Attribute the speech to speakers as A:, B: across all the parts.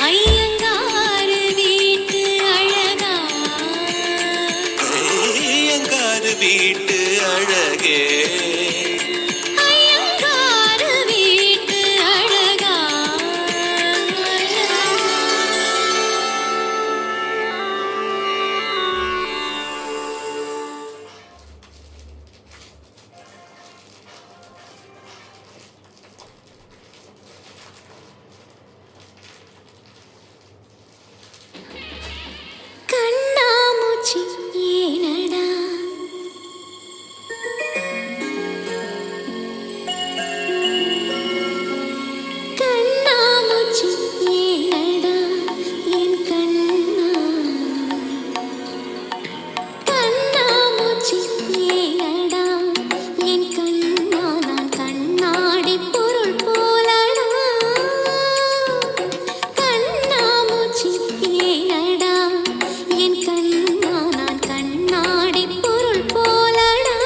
A: ஐயங்காரு வீட்டு அழகா,
B: ஐயங்காரு வீட்டு அழகே,
A: ஐயங்காரு வீட்டு அழகா. கண்ணாமூச்சி ஏனடா, கண்ணாமூச்சி ஏனடா என் கண்ணா, கண்ணாமூச்சி ஏனடா என் கண்ணா, நான் கண்ணாடி பொருள் போலடா, கண்ணாமூச்சி ஏனடா என் கண்ணா, நான் கண்ணாடி பொருள் போலடா.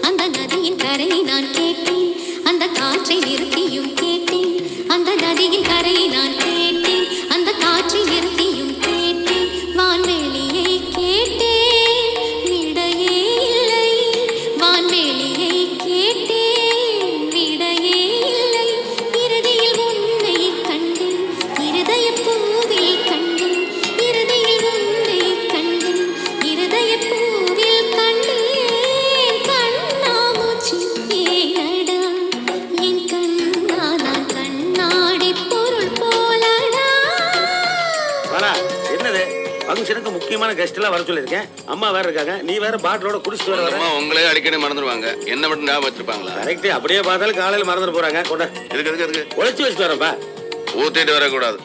A: அந்த நதியின் கரையை நான் கேட்டேன், அந்த காற்றை நிறுத்தியும் கேட்டேன், அந்த நதியின் கரையை நான் கேட்டேன், அந்த காற்றை நிறுத்தியும் கேட்டேன், வான்வெளியை கேட்டேன், விடையே இல்லை, வான்வெளியை கேட்டேன், விடையே இல்லை. இறுதியில் உன்னை கண்டேன், இருதயப் பூவில் கண்டேன், இறுதியில் உன்னை கண்டேன், இருதயப் பூவில் கண்டேன். கண்ணாமூச்சி ஏனடா என் கண்ணா, நான் கண்ணாடி பொருள் போலடா.
C: வரா என்னது ஃபங்க்ஷனுக்கு முக்கியமான கெஸ்ட் எல்லாம் வர சொல்லியிருக்கேன். அம்மா வேற இருக்காங்க, நீ வேற பாட்டிலோட குடிச்சிட்டு வர வர.
D: அம்மா உங்களே அடிக்கடி மறந்துடுவாங்க, என்ன மட்டும் ஞாபகம் வச்சிருப்பாங்களா?
C: கரெக்ட், அப்படியே பார்த்தாலும் காலையில மறந்துட்டு போறாங்க. கொண்ட
D: எதுக்கு எதுக்கு எதுக்கு
C: ஒழிச்சு வச்சுட்டு வரேன்ப்பா.
D: ஊத்திட்டு வரக்கூடாது.